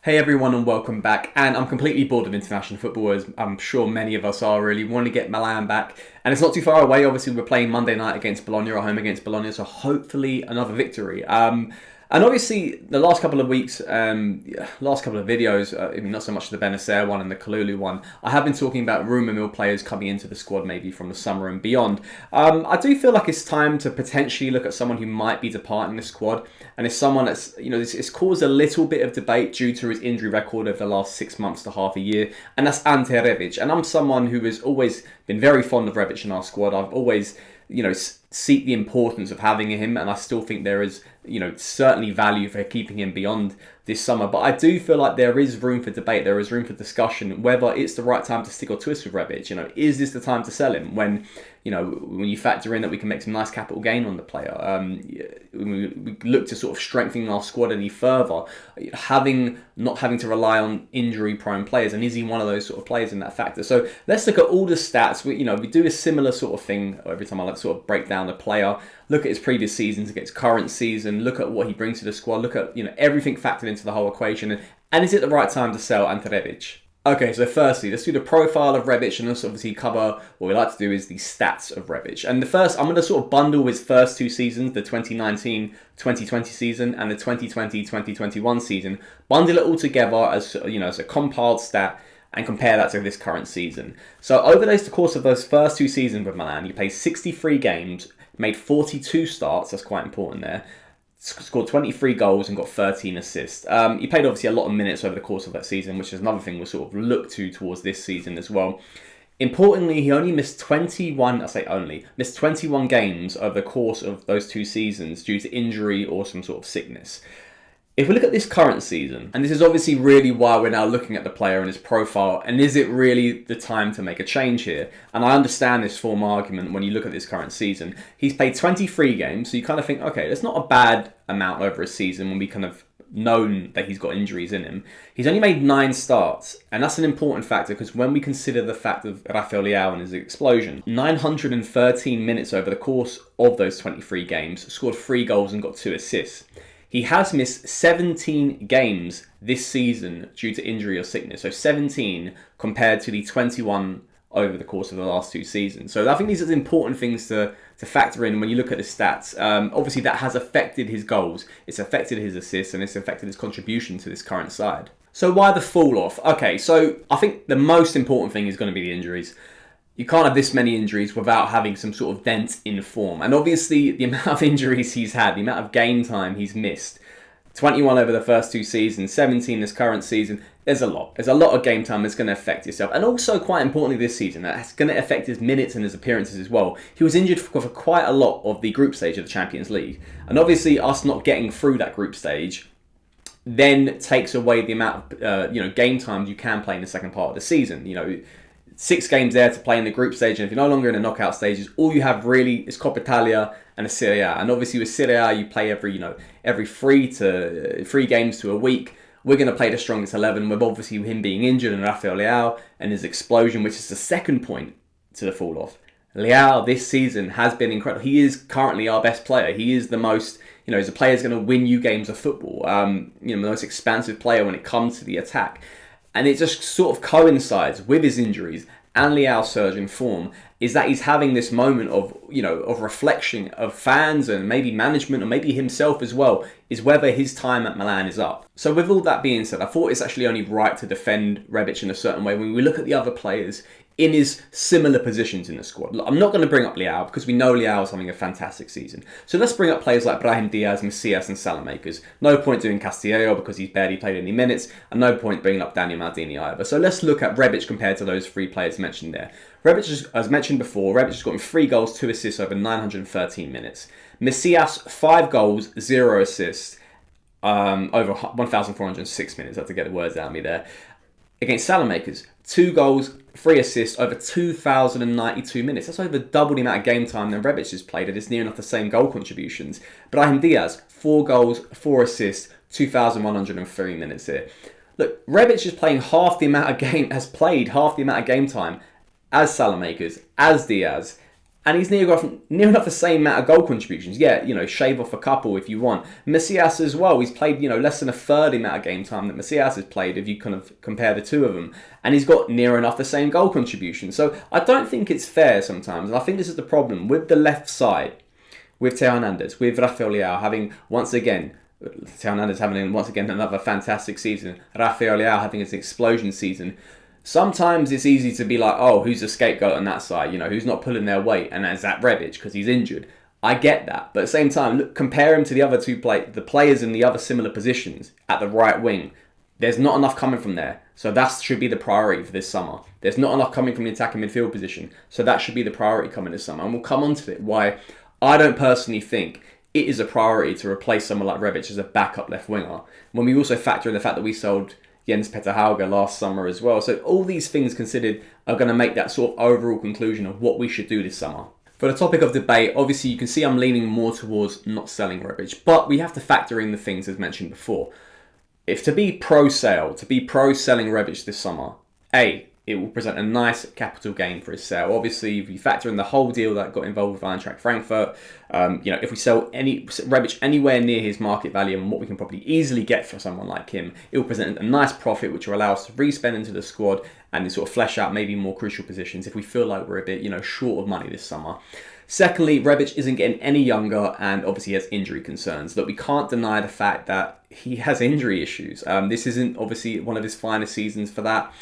Hey everyone and welcome back. And I'm completely bored of international football, as I'm sure many of us are. Really want to get Milan back, and it's not too far away. Obviously, we're playing Monday night against Bologna, or home against Bologna, so hopefully another victory. And obviously, the last couple of weeks, last couple of videos, not so much the Benacer one and the Kalulu one, I have been talking about rumour mill players coming into the squad maybe from the summer and beyond. I do feel like it's time to potentially look at someone who might be departing the squad, and it's someone that's, it's caused a little bit of debate due to his injury record over the last 6 months to half a year, and that's Ante Rebic. And I'm someone who has always been very fond of Rebic in our squad. I've always seek the importance of having him, and I still think there is, certainly value for keeping him beyond this summer. But I do feel like there is room for debate, there is room for discussion, whether it's the right time to stick or twist with Rebic. Is this the time to sell him when you factor in that we can make some nice capital gain on the player? We look to sort of strengthen our squad any further, not having to rely on injury-prone players, and is he one of those sort of players in that factor? So let's look at all the stats. We do a similar sort of thing every time. I like to sort of break down the player, look at his previous seasons against current season, look at what he brings to the squad, look at everything factored into the whole equation, and is it the right time to sell Ante Rebic? Okay, so firstly, let's do the profile of Rebic, and let's obviously cover what we like to do is the stats of Rebic. And the first, I'm going to sort of bundle his first two seasons, the 2019-2020 season and the 2020-2021 season, bundle it all together as as a compiled stat, and compare that to this current season. So over the course of those first two seasons with Milan, he played 63 games, made 42 starts, that's quite important there, scored 23 goals and got 13 assists. He played obviously a lot of minutes over the course of that season, which is another thing we'll sort of look to towards this season as well. Importantly, he only missed 21 games over the course of those two seasons due to injury or some sort of sickness. If we look at this current season, and this is obviously really why we're now looking at the player and his profile, and is it really the time to make a change here? And I understand this form argument when you look at this current season. He's played 23 games, so you kind of think, okay, that's not a bad amount over a season when we kind of known that he's got injuries in him. He's only made 9 starts, and that's an important factor because when we consider the fact of Rafael Leao and his explosion, 913 minutes over the course of those 23 games, scored 3 goals and got 2 assists. He has missed 17 games this season due to injury or sickness. So 17 compared to the 21 over the course of the last 2 seasons. So I think these are important things to factor in when you look at the stats. Obviously, that has affected his goals. It's affected his assists, and it's affected his contribution to this current side. So why the fall off? Okay, so I think the most important thing is going to be the injuries. You can't have this many injuries without having some sort of dent in form. And obviously, the amount of injuries he's had, the amount of game time he's missed, 21 over the first 2 seasons, 17 this current season, there's a lot. There's a lot of game time that's going to affect yourself. And also, quite importantly this season, that's going to affect his minutes and his appearances as well. He was injured for quite a lot of the group stage of the Champions League. And obviously, us not getting through that group stage then takes away the amount of game time you can play in the second part of the season. 6 games there to play in the group stage, and if you're no longer in the knockout stages, all you have really is Coppa Italia and a Serie A. And obviously with Serie A, you play every 3 games to a week. We're going to play the strongest 11, with obviously him being injured and Rafael Leao and his explosion, which is the second point to the fall off. Leao this season has been incredible. He is currently our best player. He is the most, he's a player who's going to win you games of football. The most expansive player when it comes to the attack. And it just sort of coincides with his injuries and Leao's surge in form, is that he's having this moment of reflection of fans and maybe management or maybe himself as well, is whether his time at Milan is up. So with all that being said, I thought it's actually only right to defend Rebic in a certain way when we look at the other players in his similar positions in the squad. I'm not going to bring up Leao because we know Leao is having a fantastic season. So let's bring up players like Brahim Diaz, Macias and Salamakers. No point doing Castillo because he's barely played any minutes, and no point bringing up Daniel Maldini either. So let's look at Rebic compared to those 3 players mentioned there. Rebic, as mentioned before, Rebic has gotten 3 goals, 2 assists over 913 minutes. Macias, 5 goals, 0 assists over 1,406 minutes. I have to get the words out of me there. Against Salamakers, 2 goals, 3 assists over 2,092 minutes. That's over double the amount of game time than Rebic has played, and it's near enough the same goal contributions. Brahim Diaz, 4 goals, 4 assists, 2,103 minutes here. Look, Rebic is playing half the amount of game, has played half the amount of game time as Salamakers, as Diaz, And he's near enough the same amount of goal contributions. Yeah, shave off a couple if you want. Macias as well. He's played, less than a third amount of game time that Macias has played if you kind of compare the two of them. And he's got near enough the same goal contribution. So I don't think it's fair sometimes. And I think this is the problem with the left side, with Theo Hernandez, with Rafael Leao having once again another fantastic season. Rafael Leao having his explosion season. Sometimes it's easy to be like, oh, who's the scapegoat on that side? Who's not pulling their weight? And that's that Rebic because he's injured. I get that. But at the same time, look, compare him to the other the players in the other similar positions at the right wing. There's not enough coming from there. So that should be the priority for this summer. There's not enough coming from the attacking midfield position. So that should be the priority coming this summer. And we'll come on to it. Why I don't personally think it is a priority to replace someone like Rebic as a backup left winger. When we also factor in the fact that we sold Jens Petter Hauge last summer as well. So all these things considered are going to make that sort of overall conclusion of what we should do this summer. For the topic of debate, obviously you can see I'm leaning more towards not selling Rebic, but we have to factor in the things as mentioned before. If to be pro-selling Rebic this summer, it will present a nice capital gain for his sale. Obviously, if you factor in the whole deal that got involved with Eintracht Frankfurt, if we sell Rebic anywhere near his market value and what we can probably easily get for someone like him, it will present a nice profit which will allow us to re-spend into the squad and then sort of flesh out maybe more crucial positions if we feel like we're a bit, short of money this summer. Secondly, Rebic isn't getting any younger and obviously has injury concerns. Look, we can't deny the fact that he has injury issues. This isn't obviously one of his finest seasons for that.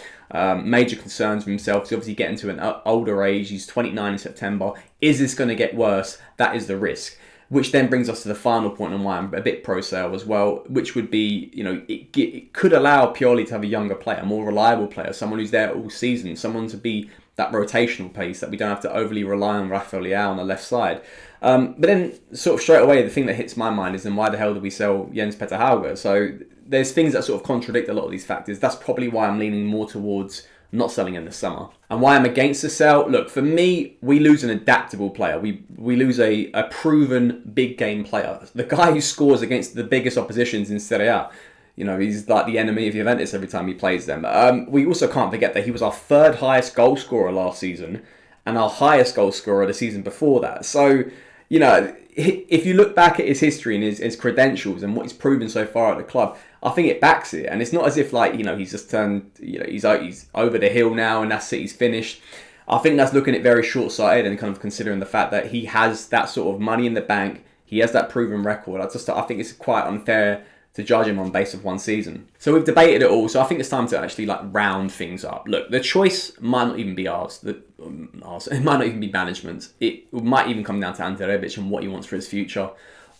Major concerns for himself. He's obviously getting to an older age. He's 29 in September. Is this going to get worse? That is the risk. Which then brings us to the final point on why I'm a bit pro-sale as well, which would be, it could allow Pioli to have a younger player, a more reliable player, someone who's there all season, someone to be that rotational pace that we don't have to overly rely on Rafael Leao on the left side. But then sort of straight away, the thing that hits my mind is then why the hell did we sell Jens Petter Hauge? So there's things that sort of contradict a lot of these factors. That's probably why I'm leaning more towards not selling in the summer. And why I'm against the sell? Look, for me, we lose an adaptable player. We lose a proven big game player. The guy who scores against the biggest oppositions in Serie A. He's like the enemy of Juventus every time he plays them. We also can't forget that he was our third highest goal scorer last season and our highest goal scorer the season before that. So, if you look back at his history and his credentials and what he's proven so far at the club, I think it backs it. And it's not as if he's just turned, he's over the hill now and that's it, he's finished. I think that's looking at very short-sighted and kind of considering the fact that he has that sort of money in the bank. He has that proven record. I think it's quite unfair to judge him on base of one season. So we've debated it all, so I think it's time to actually round things up. Look, the choice might not even be ours. It might not even be management's. It might even come down to Ante Rebic and what he wants for his future.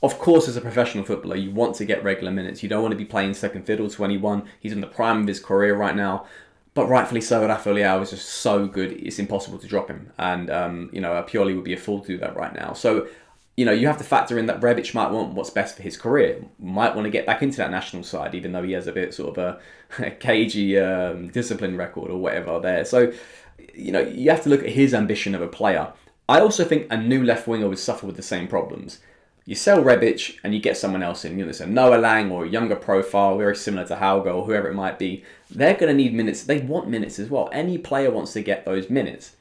Of course, as a professional footballer, you want to get regular minutes. You don't want to be playing second fiddle to anyone. He's in the prime of his career right now. But rightfully so, Rafael Leao is just so good, it's impossible to drop him. And, Pioli would be a fool to do that right now. So, you have to factor in that Rebic might want what's best for his career. Might want to get back into that national side, even though he has a bit sort of a cagey discipline record or whatever there. So, you have to look at his ambition of a player. I also think a new left winger would suffer with the same problems. You sell Rebic and you get someone else in, so Noah Lang or a younger profile, very similar to Hauge or whoever it might be. They're going to need minutes. They want minutes as well. Any player wants to get those minutes.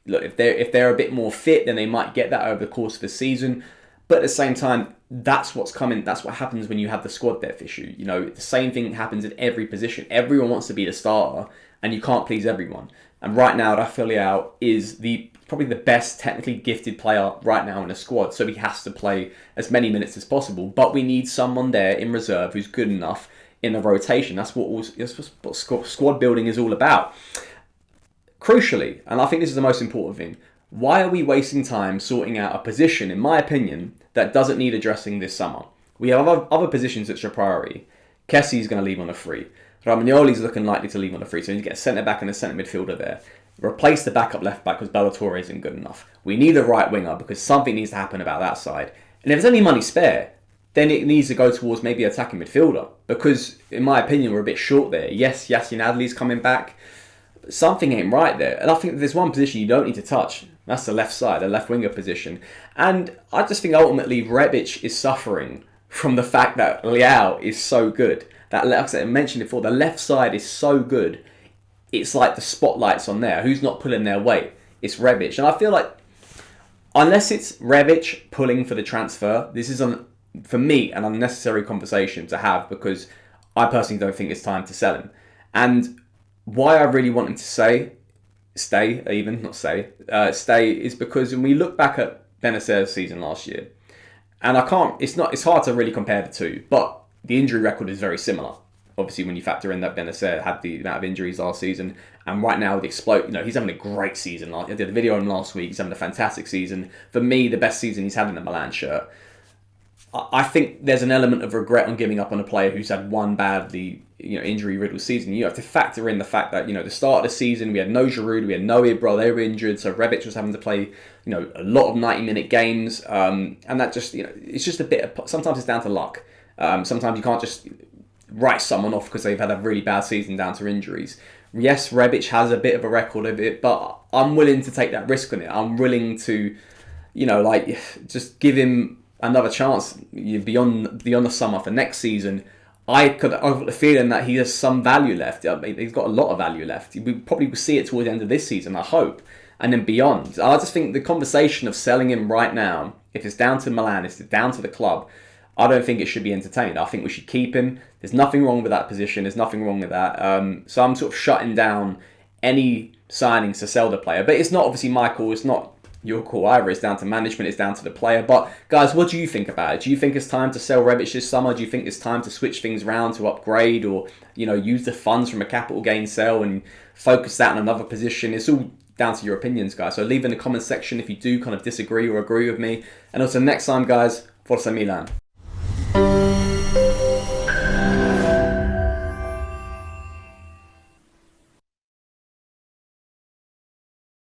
Look, if they're a bit more fit, then they might get that over the course of the season. But at the same time, that's what's coming. That's what happens when you have the squad depth issue. The same thing happens in every position. Everyone wants to be the starter, and you can't please everyone. And right now, Rafael Leao is probably the best technically gifted player right now in the squad. So he has to play as many minutes as possible. But we need someone there in reserve who's good enough in the rotation. That's what squad building is all about. Crucially, and I think this is the most important thing, why are we wasting time sorting out a position, in my opinion, that doesn't need addressing this summer? We have other positions that are priority. Kessie's going to leave on a free. Romagnoli's looking likely to leave on a free, so you need to get a centre-back and a centre midfielder there. Replace the backup left-back because Ballatore isn't good enough. We need a right winger because something needs to happen about that side. And if there's any money spare, then it needs to go towards maybe attacking midfielder because, in my opinion, we're a bit short there. Yes, Yasin Adli's coming back. Something ain't right there. And I think there's one position you don't need to touch. That's the left side, the left winger position. And I just think ultimately Rebic is suffering from the fact that Leao is so good. That, like I mentioned before, the left side is so good. It's like the spotlight's on there. Who's not pulling their weight? It's Rebic. And I feel like Unless it's Rebic pulling for the transfer, this is, for me, an unnecessary conversation to have, because I personally don't think it's time to sell him. And why I really want him to stay is because when we look back at Benacer's season last year, and it's hard to really compare the two, but the injury record is very similar. Obviously, when you factor in that Benacer had the amount of injuries last season, and right now he's having a great season. I did a video on him last week. He's having a fantastic season. For me, the best season he's had in the Milan shirt. I think there's an element of regret on giving up on a player who's had one badly, injury-riddled season. You have to factor in the fact that, the start of the season, we had no Giroud, we had no Ibra, they were injured, so Rebic was having to play, a lot of 90-minute games, and that just, it's just a bit of, sometimes it's down to luck. Sometimes you can't just write someone off because they've had a really bad season down to injuries. Yes, Rebic has a bit of a record of it, but I'm willing to take that risk on it. I'm willing to, just give him another chance beyond the summer for next season. I've got the feeling that he has some value left. I mean, he's got a lot of value left. We probably will see it towards the end of this season, I hope, and then beyond. I just think the conversation of selling him right now, if it's down to Milan, if it's down to the club, I don't think it should be entertained. I think we should keep him. There's nothing wrong with that position. There's nothing wrong with that. So I'm sort of shutting down any signings to sell the player. But it's not obviously my call. It's not your call either. It's down to management. It's down to the player. But guys, what do you think about it? Do you think it's time to sell Rebic this summer? Do you think it's time to switch things around, to upgrade, or use the funds from a capital gain sale and focus that on another position? It's all down to your opinions, guys. So leave in the comment section if you do kind of disagree or agree with me. And also next time, guys, Forza Milan.